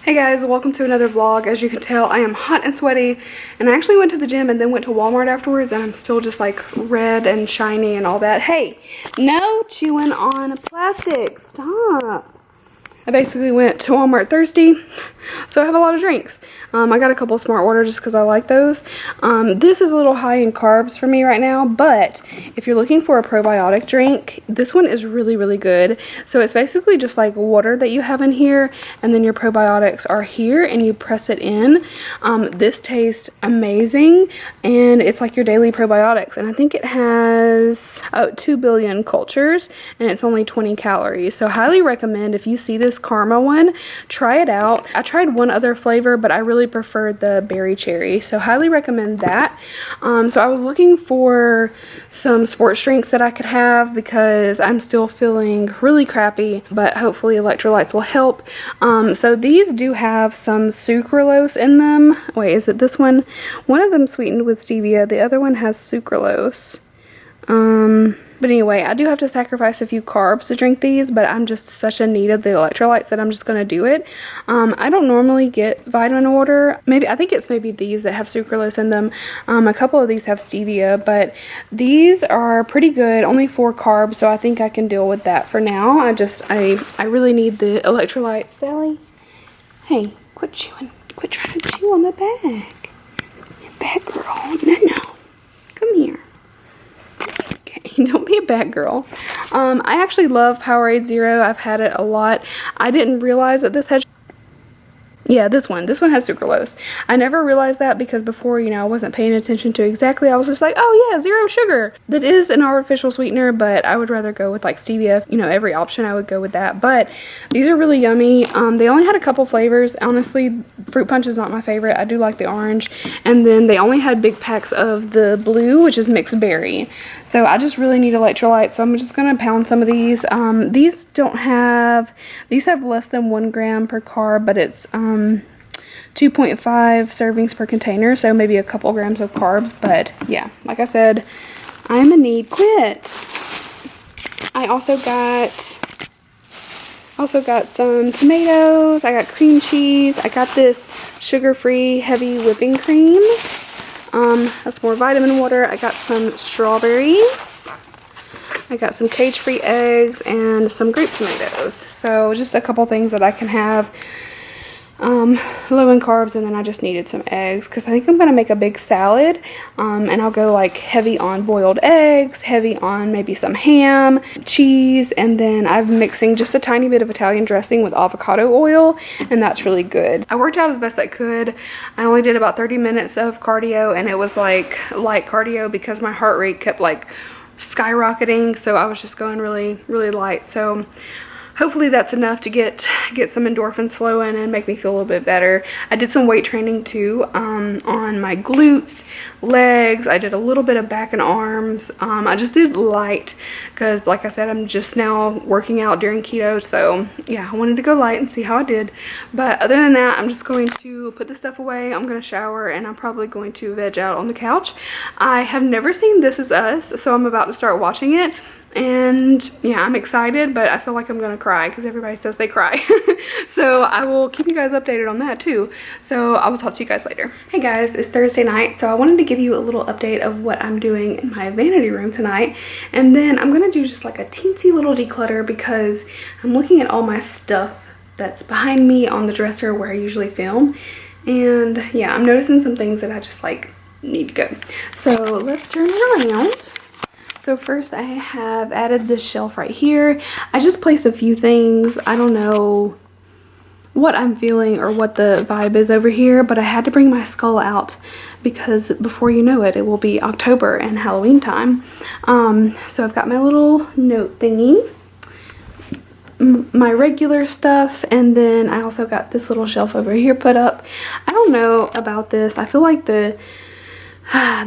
Hey guys, welcome to another vlog. As you can tell, I am hot and sweaty, and I actually went to the gym and then went to Walmart afterwards, and I'm still just like red and shiny and all that. Hey, no chewing on plastic. Stop. I basically went to Walmart thirsty, so I have a lot of drinks. I got a couple smart water just because I like those. This is a little high in carbs for me right now, but if you're looking for a probiotic drink, this one is really, really good. So it's basically just like water that you have in here, and then your probiotics are here, and you press it in. This tastes amazing, and it's like your daily probiotics, and I think it has 2 billion cultures, and it's only 20 calories. So highly recommend if you see this Karma one, try it out. I tried one other flavor, but I really preferred the berry cherry, so highly recommend that. So I was looking for some sports drinks that I could have because I'm still feeling really crappy, but hopefully electrolytes will help. So these do have some sucralose in them. Wait, is it this one? One of them sweetened with stevia, the other one has sucralose. But anyway, I do have to sacrifice a few carbs to drink these, but I'm just such in need of the electrolytes that I'm just going to do it. I don't normally get vitamin water. I think it's maybe these that have sucralose in them. A couple of these have stevia, but these are pretty good. Only 4 carbs, so I think I can deal with that for now. I really need the electrolytes. Sally, hey, quit chewing. Quit trying to chew on the bag. You're a bad girl. No. Come here. Don't be a bad girl. I actually love Powerade Zero. I've had it a lot. I didn't realize that this had... Yeah, this one has sucralose. I never realized that because before, I wasn't paying attention to exactly. I was just like, oh yeah, 0 sugar. That is an artificial sweetener, but I would rather go with like stevia. Every option I would go with that. But these are really yummy. They only had a couple flavors. Honestly, fruit punch is not my favorite. I do like the orange. And then they only had big packs of the blue, which is mixed berry. So I just really need electrolytes. So I'm just going to pound some of these. These have less than 1 gram per carb, but it's 2.5 servings per container, so maybe a couple grams of carbs. But yeah, like I said, I'm in need. Quit. I also got some tomatoes. I got cream cheese. I got this sugar-free heavy whipping cream. That's more vitamin water. I got some strawberries. I got some cage-free eggs and some grape tomatoes. So just a couple things that I can have low in carbs, and then I just needed some eggs because I think I'm gonna make a big salad, and I'll go like heavy on boiled eggs, heavy on maybe some ham, cheese, and then I'm mixing just a tiny bit of Italian dressing with avocado oil, and that's really good. I worked out as best I could. I only did about 30 minutes of cardio, and it was like light cardio because my heart rate kept like skyrocketing, so I was just going really, really light. So hopefully that's enough to get some endorphins flowing and make me feel a little bit better. I did some weight training too, on my glutes, legs. I did a little bit of back and arms. I just did light because, like I said, I'm just now working out during keto. So yeah, I wanted to go light and see how I did. But other than that, I'm just going to put this stuff away. I'm going to shower, and I'm probably going to veg out on the couch. I have never seen This Is Us, so I'm about to start watching it. And yeah, I'm excited, but I feel like I'm gonna cry because everybody says they cry. So I will keep you guys updated on that too. So I will talk to you guys later. Hey guys, it's Thursday night, so I wanted to give you a little update of what I'm doing in my vanity room tonight. And then I'm gonna do just like a teensy little declutter because I'm looking at all my stuff that's behind me on the dresser where I usually film. And yeah, I'm noticing some things that I just like need to go. So let's turn around. So first I have added this shelf right here. I just placed a few things. I don't know what I'm feeling or what the vibe is over here, but I had to bring my skull out because before you know it, it will be October and Halloween time. So I've got my little note thingy, my regular stuff, and then I also got this little shelf over here put up. I don't know about this. I feel like the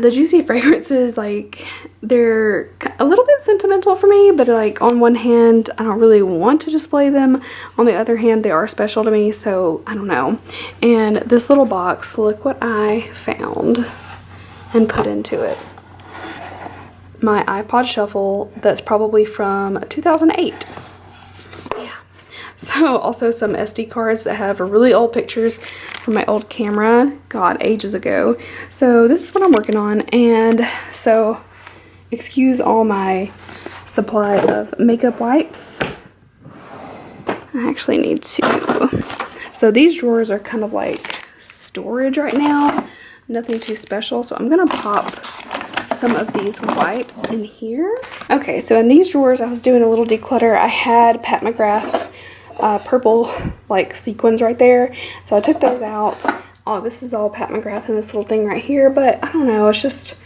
Juicy fragrances, like, they're a little bit sentimental for me, but like on one hand I don't really want to display them, on the other hand they are special to me, so I don't know. And this little box, look what I found and put into it. My iPod shuffle that's probably from 2008. Yeah, So also some SD cards that have really old pictures from my old camera, God, ages ago. So this is what I'm working on, and so excuse all my supply of makeup wipes. I actually need to, so these drawers are kind of like storage right now, nothing too special, so I'm gonna pop some of these wipes in here. Okay, so in these drawers I was doing a little declutter. I had Pat McGrath purple like sequins right there, so I took those out. Oh, this is all Pat McGrath in this little thing right here, but I don't know, it's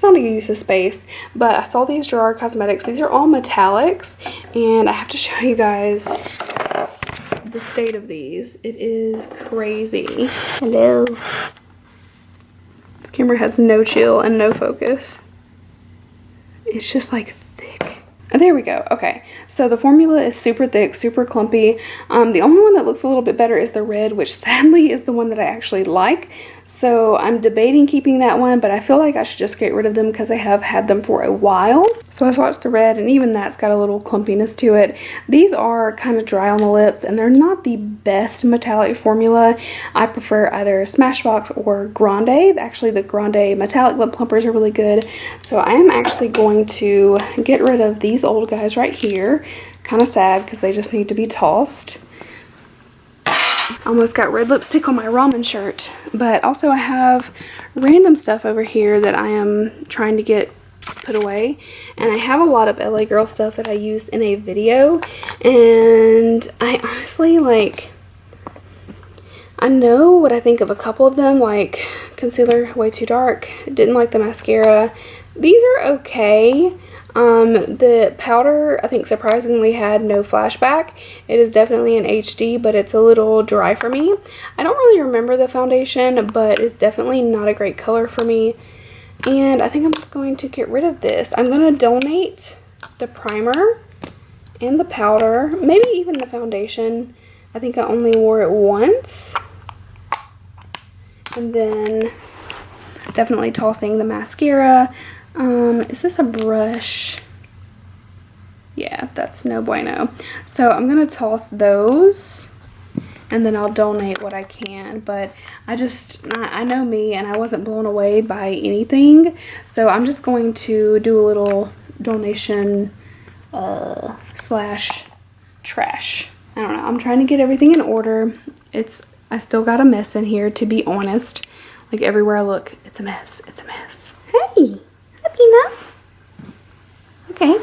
not a use of space. But I saw these Drawer Cosmetics. These are all metallics, and I have to show you guys the state of these. It is crazy. Hello. This camera has no chill and no focus. It's just like thick. Oh, there we go. Okay, so the formula is super thick, super clumpy. The only one that looks a little bit better is the red, which sadly is the one that I actually like. So I'm debating keeping that one, but I feel like I should just get rid of them because I have had them for a while. So I swatched the red, and even that's got a little clumpiness to it. These are kind of dry on the lips, and they're not the best metallic formula. I prefer either Smashbox or Grande. Actually, the Grande metallic lip plumpers are really good. So I am actually going to get rid of these old guys right here. Kind of sad because they just need to be tossed. Almost got red lipstick on my ramen shirt, but also I have random stuff over here that I am trying to get put away, and I have a lot of LA Girl stuff that I used in a video, and I honestly, like, I know what I think of a couple of them, like concealer way too dark, didn't like the mascara. These are okay. The powder, I think, surprisingly had no flashback. It is definitely an HD, but it's a little dry for me. I don't really remember the foundation, but it's definitely not a great color for me. And I think I'm just going to get rid of this. I'm going to donate the primer and the powder, maybe even the foundation. I think I only wore it once. And then definitely tossing the mascara. Is this a brush? Yeah, that's no bueno. So I'm gonna toss those, and then I'll donate what I can. But I know me, and I wasn't blown away by anything, so I'm just going to do a little donation slash trash. I don't know, I'm trying to get everything in order. I still got a mess in here, to be honest. Like, everywhere I look, it's a mess. It's a mess. Hey, Happina. Okay.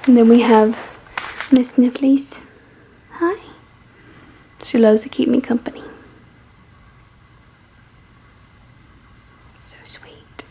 And then we have Miss Snifflies. Hi. She loves to keep me company. So sweet.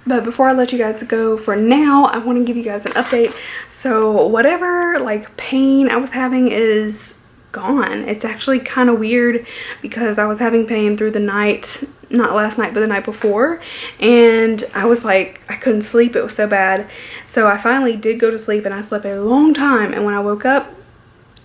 But before I let you guys go for now, I want to give you guys an update. So whatever like pain I was having is gone. It's actually kind of weird because I was having pain through the night, not last night but the night before, and I was like, I couldn't sleep, it was so bad. So I finally did go to sleep, and I slept a long time, and when I woke up,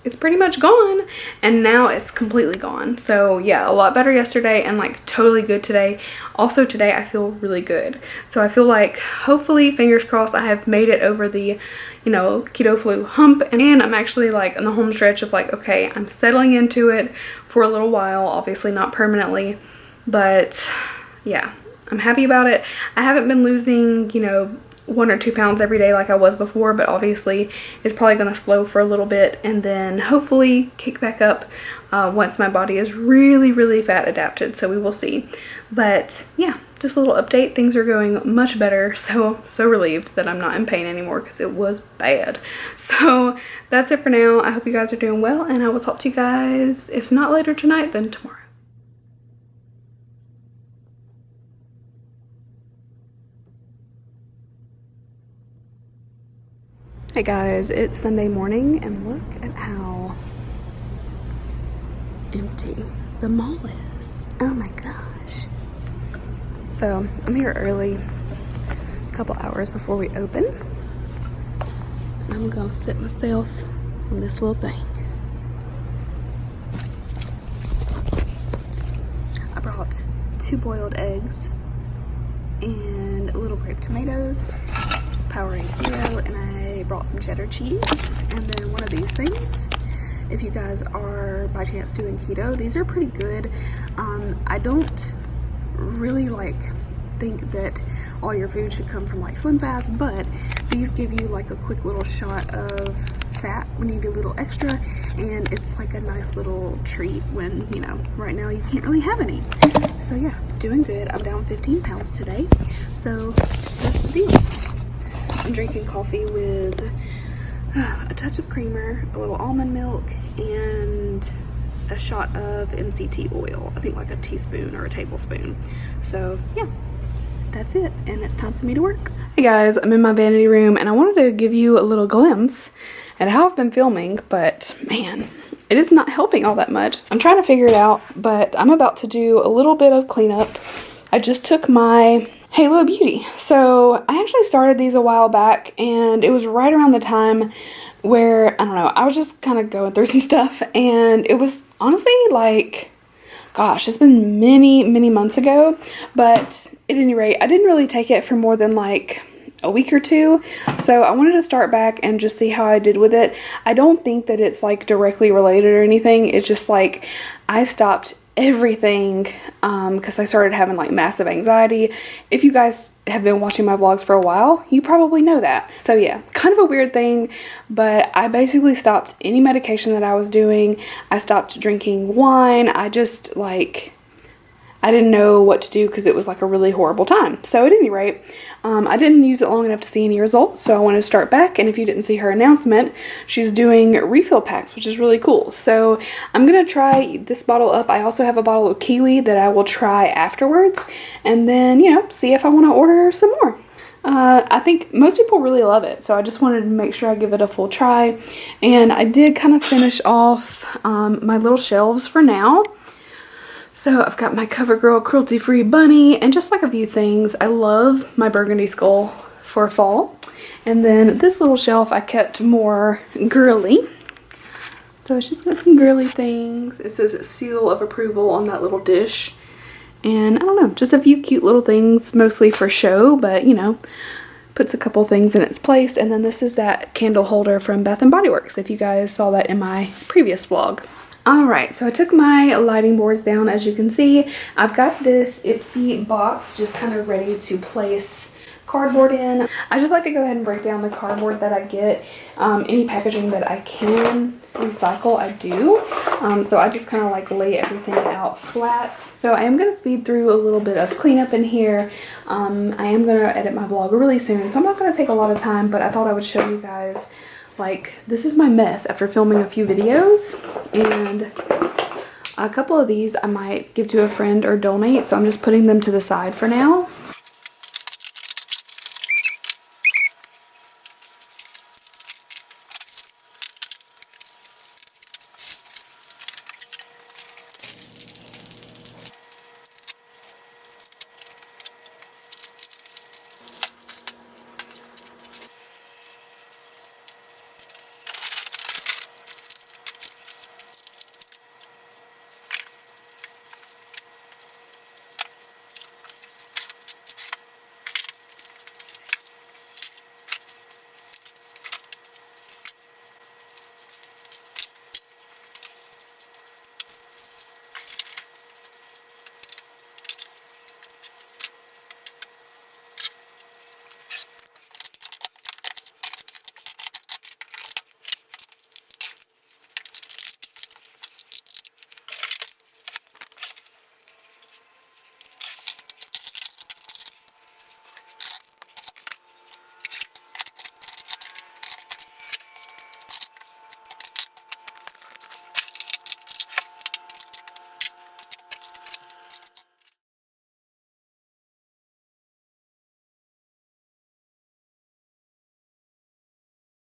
it's pretty much gone, and now it's completely gone. So yeah, a lot better yesterday and like totally good today. Also today I feel really good. So I feel like, hopefully, fingers crossed, I have made it over the, you know, keto flu hump, and I'm actually like in the home stretch of like, okay, I'm settling into it for a little while, obviously not permanently, but yeah, I'm happy about it. I haven't been losing, you know, 1 or 2 pounds every day like I was before, but obviously it's probably going to slow for a little bit and then hopefully kick back up once my body is really fat adapted. So we will see. But yeah, just a little update. Things are going much better, so relieved that I'm not in pain anymore because it was bad. So that's it for now. I hope you guys are doing well, and I will talk to you guys, if not later tonight, then tomorrow. Hey guys, it's Sunday morning, and look at how empty the mall is. Oh my gosh. So I'm here early, a couple hours before we open. And I'm gonna sit myself on this little thing. I brought 2 boiled eggs and little grape tomatoes, Powerade Zero, and I brought some cheddar cheese, and then one of these things. If you guys are by chance doing keto, these are pretty good. I don't really think that all your food should come from like Slim Fast, but these give you like a quick little shot of fat when you do a little extra, and it's like a nice little treat when, you know, right now you can't really have any. So yeah, doing good. I'm down 15 pounds today, so that's the deal. I'm drinking coffee with a touch of creamer, a little almond milk, and a shot of MCT oil. I think like a teaspoon or a tablespoon. So yeah, that's it, and it's time for me to work. Hey guys, I'm in my vanity room, and I wanted to give you a little glimpse at how I've been filming, but man, it is not helping all that much. I'm trying to figure it out, but I'm about to do a little bit of cleanup. I just took my Halo Beauty. So I actually started these a while back, and it was right around the time where, I don't know, I was just kind of going through some stuff, and it was honestly like, gosh, it's been many months ago, but at any rate, I didn't really take it for more than like a week or two, so I wanted to start back and just see how I did with it. I don't think that it's like directly related or anything. It's just like I stopped everything because I started having like massive anxiety. If you guys have been watching my vlogs for a while, you probably know that. So yeah, kind of a weird thing, but I basically stopped any medication that I was doing. I stopped drinking wine. I just like, I didn't know what to do because it was like a really horrible time. So at any rate, I didn't use it long enough to see any results, so I wanted to start back. And if you didn't see her announcement, she's doing refill packs, which is really cool. So I'm gonna try this bottle up. I also have a bottle of kiwi that I will try afterwards, and then, you know, see if I want to order some more. I think most people really love it, so I just wanted to make sure I give it a full try. And I did kind of finish off my little shelves for now. So I've got my CoverGirl cruelty-free bunny and just like a few things. I love my burgundy skull for fall. And then this little shelf I kept more girly. So it's just got some girly things. It says seal of approval on that little dish. And I don't know, just a few cute little things, mostly for show, but you know, puts a couple things in its place. And then this is that candle holder from Bath & Body Works, if you guys saw that in my previous vlog. Alright, so I took my lighting boards down. As you can see, I've got this Ipsy box just kind of ready to place cardboard in. I just like to go ahead and break down the cardboard that I get. Any packaging that I can recycle, I do. So I just kind of like lay everything out flat. So I am going to speed through a little bit of cleanup in here. I am going to edit my vlog really soon, so I'm not going to take a lot of time, but I thought I would show you guys. Like, this is my mess after filming a few videos, and a couple of these I might give to a friend or donate, so I'm just putting them to the side for now.